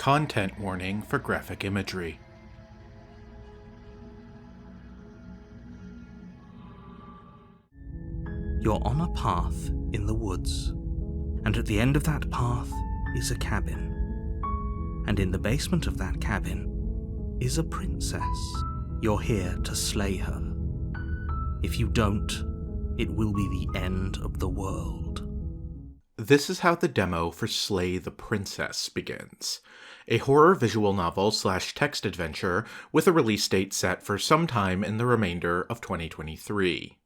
Content warning for graphic imagery. You're on a path in the woods, and at the end of that path is a cabin. And in the basement of that cabin is a princess. You're here to slay her. If you don't, it will be the end of the world. This is how the demo for Slay the Princess begins. A horror visual novel / text adventure with a release date set for sometime in the remainder of 2023.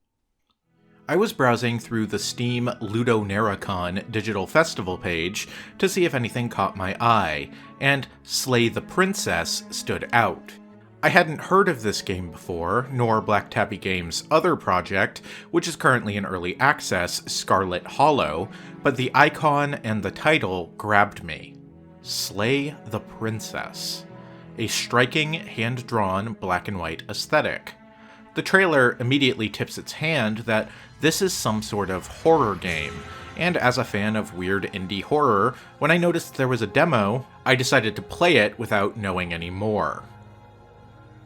I was browsing through the Steam Ludonarracon digital festival page to see if anything caught my eye, and Slay the Princess stood out. I hadn't heard of this game before, nor Black Tabby Games' other project, which is currently in early access, Scarlet Hollow, but the icon and the title grabbed me. Slay the Princess. A striking, hand-drawn black and white aesthetic. The trailer immediately tips its hand that this is some sort of horror game, and as a fan of weird indie horror, when I noticed there was a demo, I decided to play it without knowing any more.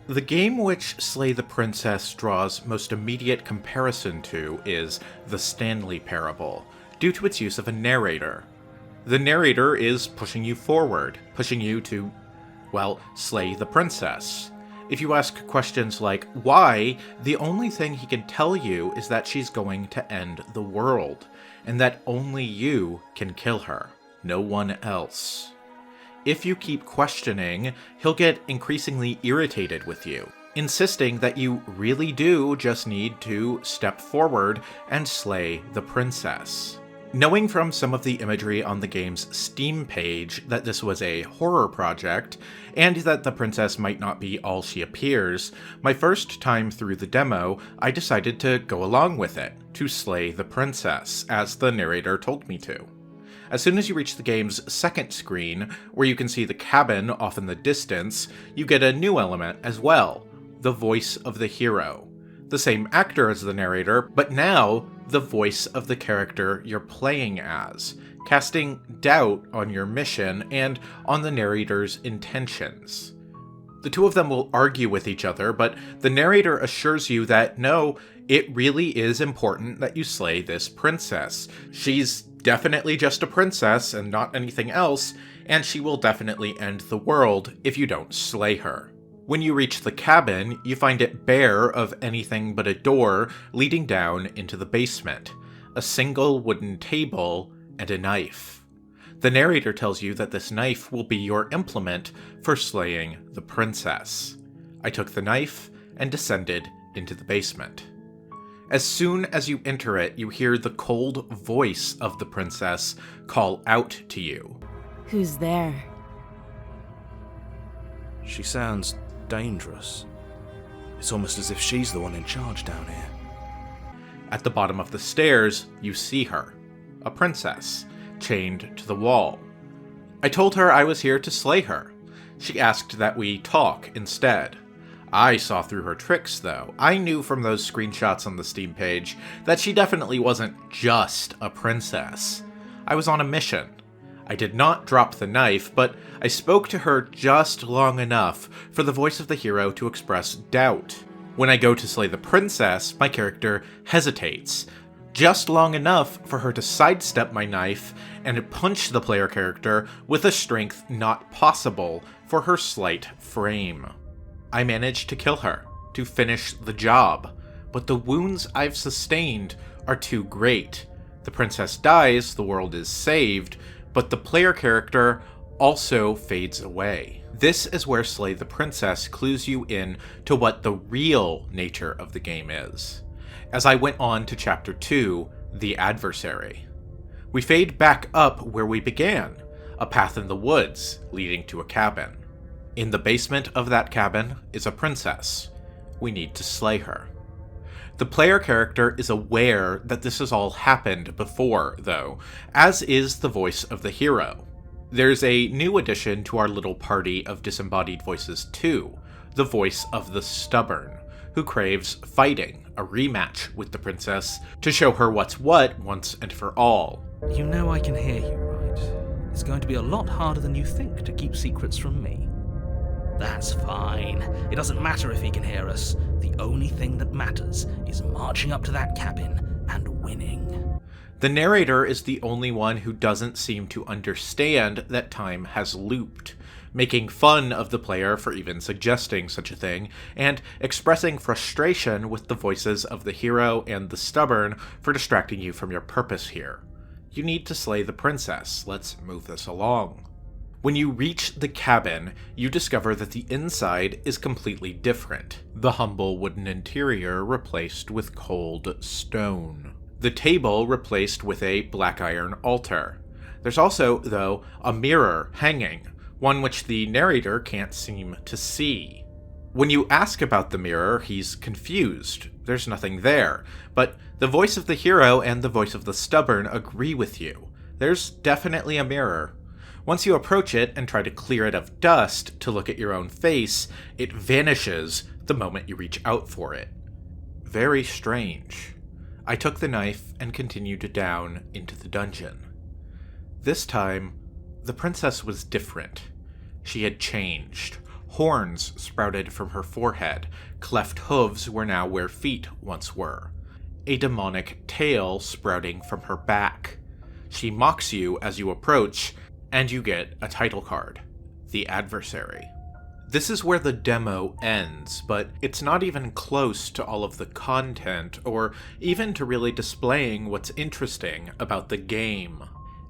The game which Slay the Princess draws most immediate comparison to is The Stanley Parable, due to its use of a narrator. The narrator is pushing you forward, pushing you to, well, slay the princess. If you ask questions like, why, the only thing he can tell you is that she's going to end the world, and that only you can kill her, no one else. If you keep questioning, he'll get increasingly irritated with you, insisting that you really do just need to step forward and slay the princess. Knowing from some of the imagery on the game's Steam page that this was a horror project, and that the princess might not be all she appears, my first time through the demo, I decided to go along with it, to slay the princess, as the narrator told me to. As soon as you reach the game's second screen, where you can see the cabin off in the distance, you get a new element as well, the voice of the hero. The same actor as the narrator, but now the voice of the character you're playing as, casting doubt on your mission and on the narrator's intentions. The two of them will argue with each other, but the narrator assures you that no, it really is important that you slay this princess. She's definitely just a princess and not anything else, and she will definitely end the world if you don't slay her. When you reach the cabin, you find it bare of anything but a door leading down into the basement, a single wooden table, and a knife. The narrator tells you that this knife will be your implement for slaying the princess. I took the knife and descended into the basement. As soon as you enter it, you hear the cold voice of the princess call out to you. Who's there? She sounds dangerous. It's almost as if she's the one in charge down here. At the bottom of the stairs, you see her, a princess, chained to the wall. I told her I was here to slay her. She asked that we talk instead. I saw through her tricks, though. I knew from those screenshots on the Steam page that she definitely wasn't just a princess. I was on a mission. I did not drop the knife, but I spoke to her just long enough for the voice of the hero to express doubt. When I go to slay the princess, my character hesitates, just long enough for her to sidestep my knife and punch the player character with a strength not possible for her slight frame. I managed to kill her, to finish the job, but the wounds I've sustained are too great. The princess dies, the world is saved, but the player character also fades away. This is where Slay the Princess clues you in to what the real nature of the game is. As I went on to Chapter 2, The Adversary. We fade back up where we began, a path in the woods leading to a cabin. In the basement of that cabin is a princess. We need to slay her. The player character is aware that this has all happened before, though, as is the voice of the hero. There's a new addition to our little party of disembodied voices too, the voice of the stubborn, who craves fighting, a rematch with the princess, to show her what's what once and for all. You know I can hear you, right? It's going to be a lot harder than you think to keep secrets from me. That's fine. It doesn't matter if he can hear us. The only thing that matters is marching up to that cabin and winning. The narrator is the only one who doesn't seem to understand that time has looped, making fun of the player for even suggesting such a thing, and expressing frustration with the voices of the hero and the stubborn for distracting you from your purpose here. You need to slay the princess. Let's move this along. When you reach the cabin, you discover that the inside is completely different. The humble wooden interior replaced with cold stone. The table replaced with a black iron altar. There's also, though, a mirror hanging, one which the narrator can't seem to see. When you ask about the mirror, he's confused. There's nothing there, but the voice of the hero and the voice of the stubborn agree with you. There's definitely a mirror. Once you approach it and try to clear it of dust to look at your own face, it vanishes the moment you reach out for it. Very strange. I took the knife and continued down into the dungeon. This time, the princess was different. She had changed. Horns sprouted from her forehead. Cleft hooves were now where feet once were. A demonic tail sprouting from her back. She mocks you as you approach, and you get a title card, the adversary. This is where the demo ends, but it's not even close to all of the content, or even to really displaying what's interesting about the game.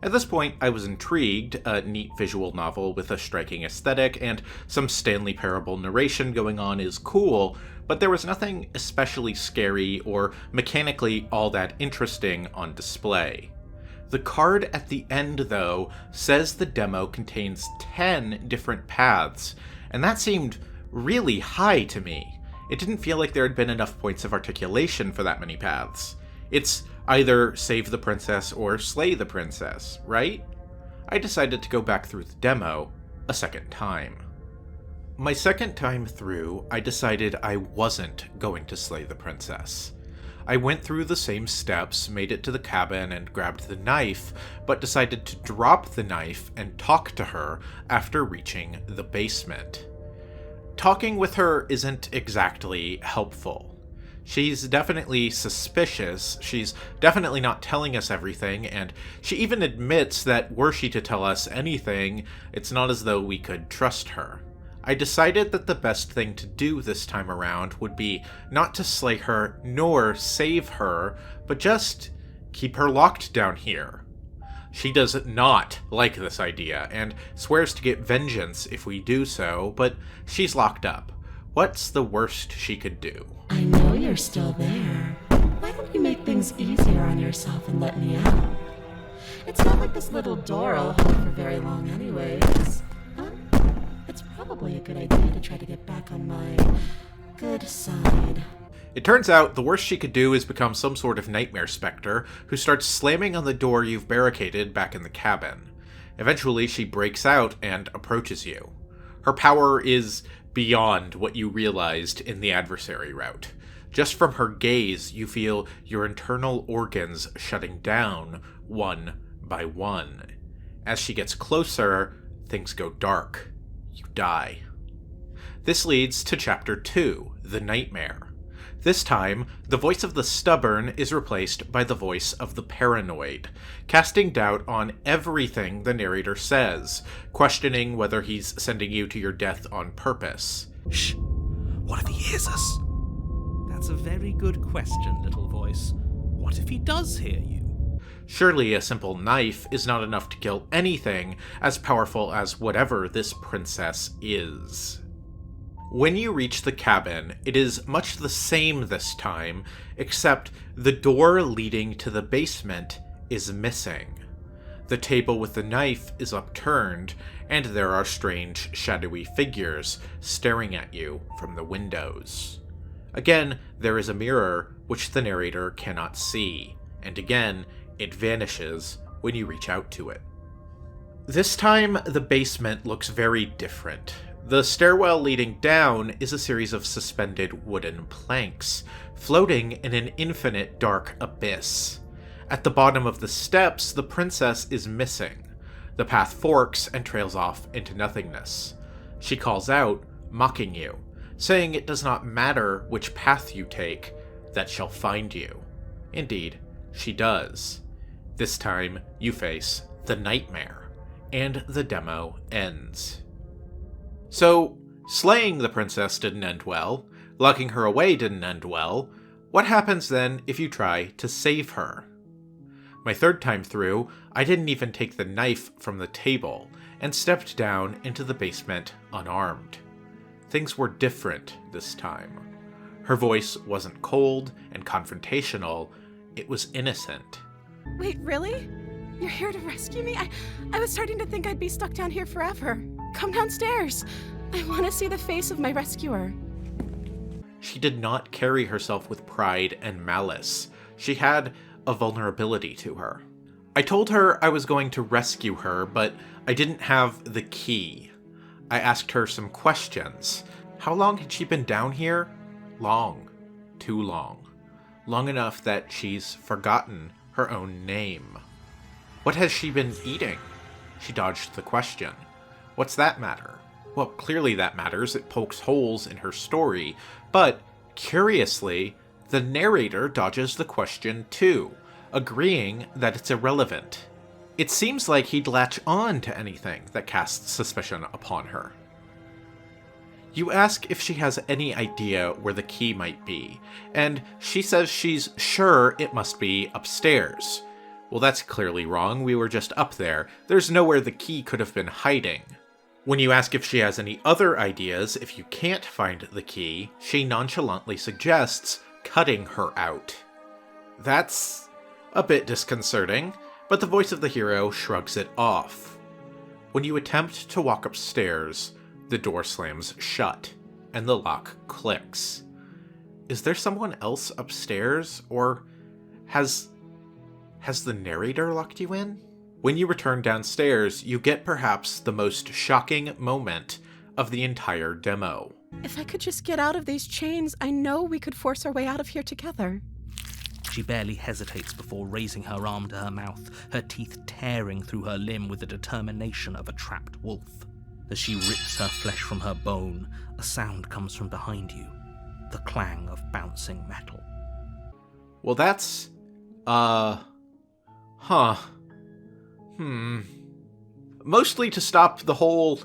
At this point, I was intrigued, a neat visual novel with a striking aesthetic, and some Stanley Parable narration going on is cool, but there was nothing especially scary or mechanically all that interesting on display. The card at the end, though, says the demo contains 10 different paths, and that seemed really high to me. It didn't feel like there had been enough points of articulation for that many paths. It's either save the princess or slay the princess, right? I decided to go back through the demo a second time. My second time through, I decided I wasn't going to slay the princess. I went through the same steps, made it to the cabin, and grabbed the knife, but decided to drop the knife and talk to her after reaching the basement. Talking with her isn't exactly helpful. She's definitely suspicious, she's definitely not telling us everything, and she even admits that were she to tell us anything, it's not as though we could trust her. I decided that the best thing to do this time around would be not to slay her nor save her, but just keep her locked down here. She does not like this idea, and swears to get vengeance if we do so, but she's locked up. What's the worst she could do? I know you're still there. Why don't you make things easier on yourself and let me out? It's not like this little door will hold for very long anyways. It's probably a good idea to try to get back on my good side. It turns out the worst she could do is become some sort of nightmare specter who starts slamming on the door you've barricaded back in the cabin. Eventually, she breaks out and approaches you. Her power is beyond what you realized in the adversary route. Just from her gaze, you feel your internal organs shutting down one by one. As she gets closer, things go dark. You die. This leads to Chapter 2, The Nightmare. This time, the voice of the stubborn is replaced by the voice of the paranoid, casting doubt on everything the narrator says, questioning whether he's sending you to your death on purpose. Shh! What if he hears us? That's a very good question, little voice. What if he does hear you? Surely a simple knife is not enough to kill anything as powerful as whatever this princess is. When you reach the cabin, it is much the same this time, except the door leading to the basement is missing. The table with the knife is upturned, and there are strange, shadowy figures staring at you from the windows. Again, there is a mirror which the narrator cannot see, and again, it vanishes when you reach out to it. This time, the basement looks very different. The stairwell leading down is a series of suspended wooden planks, floating in an infinite dark abyss. At the bottom of the steps, the princess is missing. The path forks and trails off into nothingness. She calls out, mocking you, saying it does not matter which path you take, that shall find you. Indeed, she does. This time, you face the nightmare, and the demo ends. So, slaying the princess didn't end well, locking her away didn't end well. What happens then if you try to save her? My third time through, I didn't even take the knife from the table, and stepped down into the basement unarmed. Things were different this time. Her voice wasn't cold and confrontational, it was innocent. Wait, really? You're here to rescue me? I was starting to think I'd be stuck down here forever. Come downstairs. I want to see the face of my rescuer. She did not carry herself with pride and malice. She had a vulnerability to her. I told her I was going to rescue her, but I didn't have the key. I asked her some questions. How long had she been down here? Long. Too long. Long enough that she's forgotten her own name. What has she been eating? She dodged the question. What's that matter? Well, clearly that matters. It pokes holes in her story. But, curiously, the narrator dodges the question too, agreeing that it's irrelevant. It seems like he'd latch on to anything that casts suspicion upon her. You ask if she has any idea where the key might be, and she says she's sure it must be upstairs. Well, that's clearly wrong. We were just up there. There's nowhere the key could have been hiding. When you ask if she has any other ideas if you can't find the key, she nonchalantly suggests cutting her out. That's a bit disconcerting, but the voice of the hero shrugs it off. When you attempt to walk upstairs, the door slams shut, and the lock clicks. Is there someone else upstairs, or has the narrator locked you in? When you return downstairs, you get perhaps the most shocking moment of the entire demo. If I could just get out of these chains, I know we could force our way out of here together. She barely hesitates before raising her arm to her mouth, her teeth tearing through her limb with the determination of a trapped wolf. As she rips her flesh from her bone, a sound comes from behind you, the clang of bouncing metal. Well, that's... Mostly to stop the whole,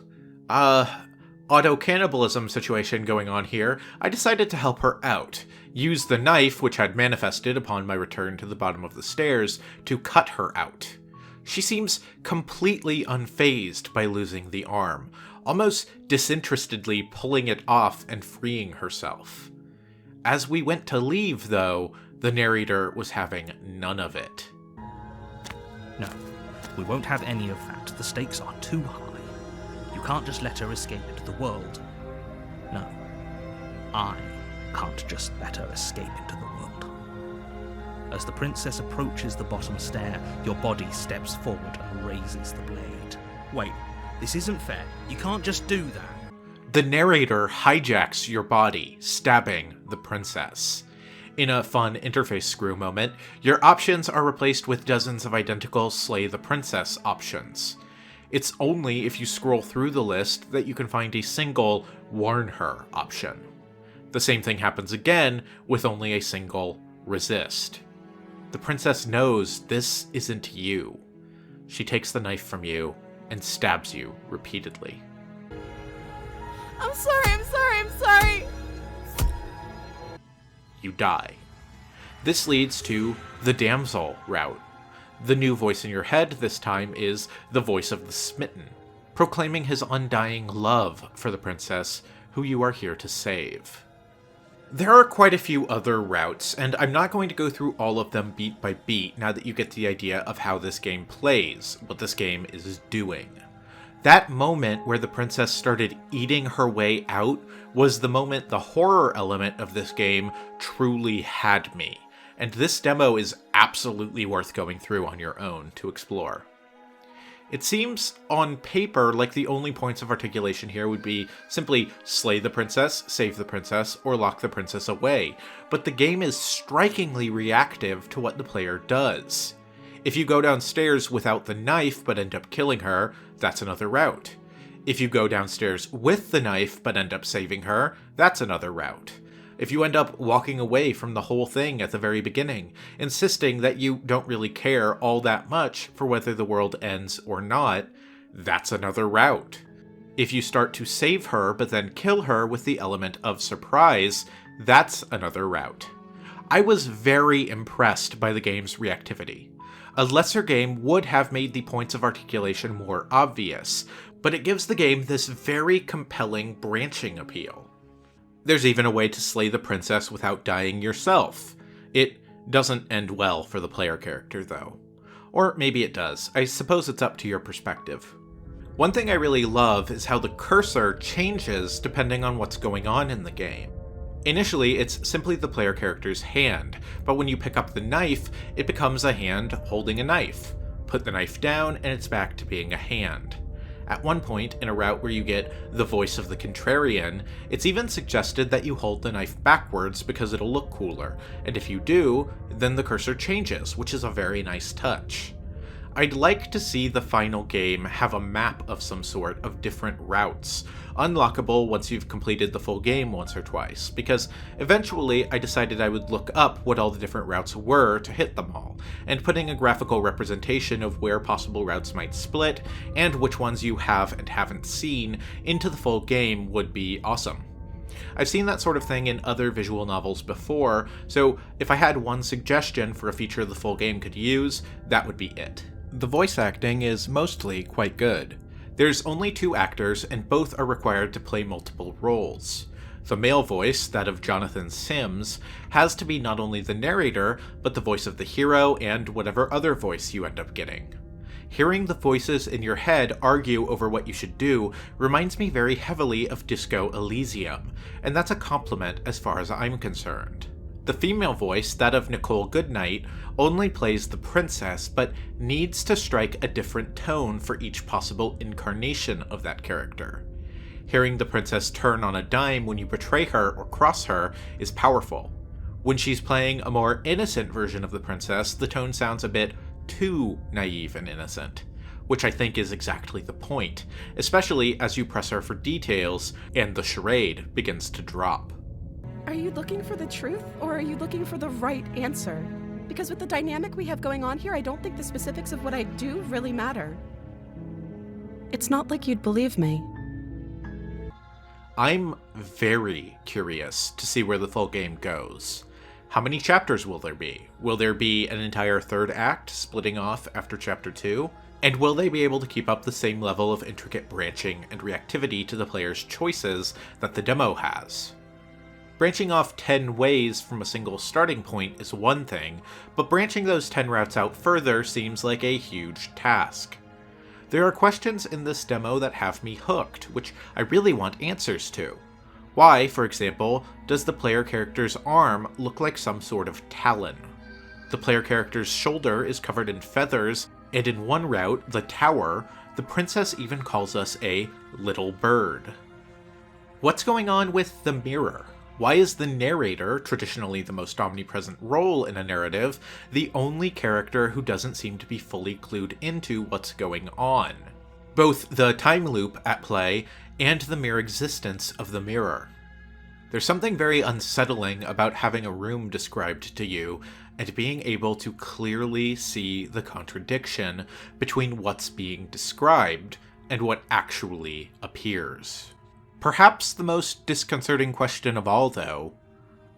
auto-cannibalism situation going on here, I decided to help her out. Use the knife, which had manifested upon my return to the bottom of the stairs, to cut her out. She seems completely unfazed by losing the arm, almost disinterestedly pulling it off and freeing herself. As we went to leave, though, the narrator was having none of it. No, we won't have any of that. The stakes are too high. You can't just let her escape into the world. No, I can't just let her escape into the world. As the princess approaches the bottom stair, your body steps forward and raises the blade. Wait, this isn't fair. You can't just do that. The narrator hijacks your body, stabbing the princess. In a fun interface screw moment, your options are replaced with dozens of identical Slay the Princess options. It's only if you scroll through the list that you can find a single Warn Her option. The same thing happens again with only a single Resist. The princess knows this isn't you. She takes the knife from you and stabs you repeatedly. I'm sorry. You die. This leads to the damsel route. The new voice in your head this time is the voice of the smitten, proclaiming his undying love for the princess who you are here to save. There are quite a few other routes, and I'm not going to go through all of them beat by beat now that you get the idea of how this game plays, what this game is doing. That moment where the princess started eating her way out was the moment the horror element of this game truly had me, and this demo is absolutely worth going through on your own to explore. It seems on paper like the only points of articulation here would be simply slay the princess, save the princess, or lock the princess away, but the game is strikingly reactive to what the player does. If you go downstairs without the knife but end up killing her, that's another route. If you go downstairs with the knife but end up saving her, that's another route. If you end up walking away from the whole thing at the very beginning, insisting that you don't really care all that much for whether the world ends or not, that's another route. If you start to save her but then kill her with the element of surprise, that's another route. I was very impressed by the game's reactivity. A lesser game would have made the points of articulation more obvious, but it gives the game this very compelling branching appeal. There's even a way to slay the princess without dying yourself. It doesn't end well for the player character, though. Or maybe it does. I suppose it's up to your perspective. One thing I really love is how the cursor changes depending on what's going on in the game. Initially, it's simply the player character's hand, but when you pick up the knife, it becomes a hand holding a knife. Put the knife down, and it's back to being a hand. At one point, in a route where you get the voice of the contrarian, it's even suggested that you hold the knife backwards because it'll look cooler, and if you do, then the cursor changes, which is a very nice touch. I'd like to see the final game have a map of some sort of different routes, unlockable once you've completed the full game once or twice, because eventually I decided I would look up what all the different routes were to hit them all, and putting a graphical representation of where possible routes might split, and which ones you have and haven't seen, into the full game would be awesome. I've seen that sort of thing in other visual novels before, so if I had one suggestion for a feature the full game could use, that would be it. The voice acting is mostly quite good. There's only 2 actors, and both are required to play multiple roles. The male voice, that of Jonathan Sims, has to be not only the narrator, but the voice of the hero and whatever other voice you end up getting. Hearing the voices in your head argue over what you should do reminds me very heavily of Disco Elysium, and that's a compliment as far as I'm concerned. The female voice, that of Nicole Goodnight, only plays the princess, but needs to strike a different tone for each possible incarnation of that character. Hearing the princess turn on a dime when you betray her or cross her is powerful. When she's playing a more innocent version of the princess, the tone sounds a bit too naive and innocent, which I think is exactly the point, especially as you press her for details and the charade begins to drop. Are you looking for the truth, or are you looking for the right answer? Because with the dynamic we have going on here, I don't think the specifics of what I do really matter. It's not like you'd believe me. I'm very curious to see where the full game goes. How many chapters will there be? Will there be an entire third act splitting off after chapter 2? And will they be able to keep up the same level of intricate branching and reactivity to the player's choices that the demo has? Branching off 10 ways from a single starting point is one thing, but branching those 10 routes out further seems like a huge task. There are questions in this demo that have me hooked, which I really want answers to. Why, for example, does the player character's arm look like some sort of talon? The player character's shoulder is covered in feathers, and in one route, the tower, the princess even calls us a little bird. What's going on with the mirror? Why is the narrator, traditionally the most omnipresent role in a narrative, the only character who doesn't seem to be fully clued into what's going on? Both the time loop at play and the mere existence of the mirror. There's something very unsettling about having a room described to you and being able to clearly see the contradiction between what's being described and what actually appears. Perhaps the most disconcerting question of all, though,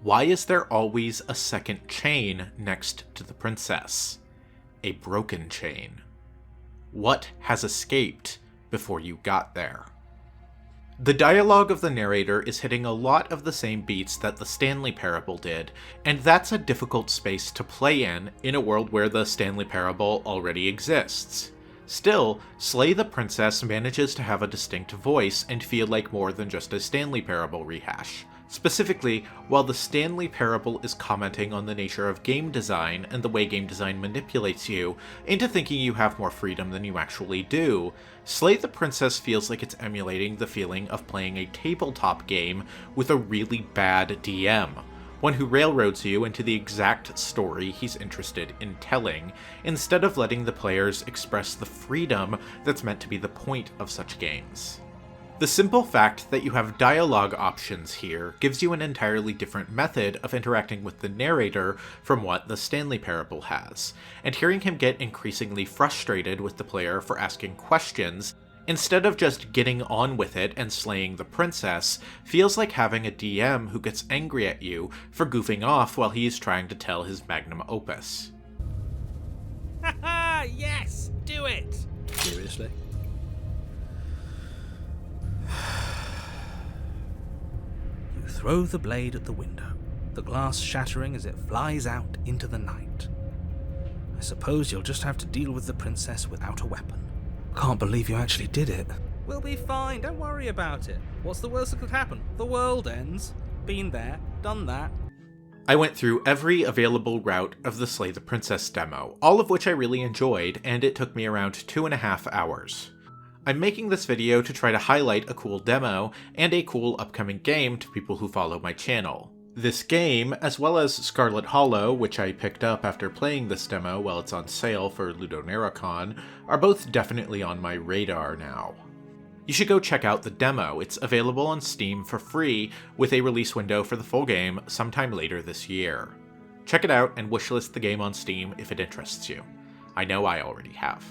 why is there always a second chain next to the princess? A broken chain. What has escaped before you got there? The dialogue of the narrator is hitting a lot of the same beats that the Stanley Parable did, and that's a difficult space to play in a world where the Stanley Parable already exists. Still, Slay the Princess manages to have a distinct voice and feel like more than just a Stanley Parable rehash. Specifically, while the Stanley Parable is commenting on the nature of game design and the way game design manipulates you into thinking you have more freedom than you actually do, Slay the Princess feels like it's emulating the feeling of playing a tabletop game with a really bad DM, one who railroads you into the exact story he's interested in telling, instead of letting the players express the freedom that's meant to be the point of such games. The simple fact that you have dialogue options here gives you an entirely different method of interacting with the narrator from what the Stanley Parable has, and hearing him get increasingly frustrated with the player for asking questions, instead of just getting on with it and slaying the princess, feels like having a DM who gets angry at you for goofing off while he is trying to tell his magnum opus. Haha, yes! Do it! Seriously? You throw the blade at the window, the glass shattering as it flies out into the night. I suppose you'll just have to deal with the princess without a weapon. Can't believe you actually did it. We'll be fine, don't worry about it. What's the worst that could happen? The world ends. Been there, done that. I went through every available route of the Slay the Princess demo, all of which I really enjoyed, and it took me around 2.5 hours. I'm making this video to try to highlight a cool demo and a cool upcoming game to people who follow my channel. This game, as well as Scarlet Hollow, which I picked up after playing this demo while it's on sale for Ludonarracon, are both definitely on my radar now. You should go check out the demo. It's available on Steam for free, with a release window for the full game sometime later this year. Check it out and wishlist the game on Steam if it interests you. I know I already have.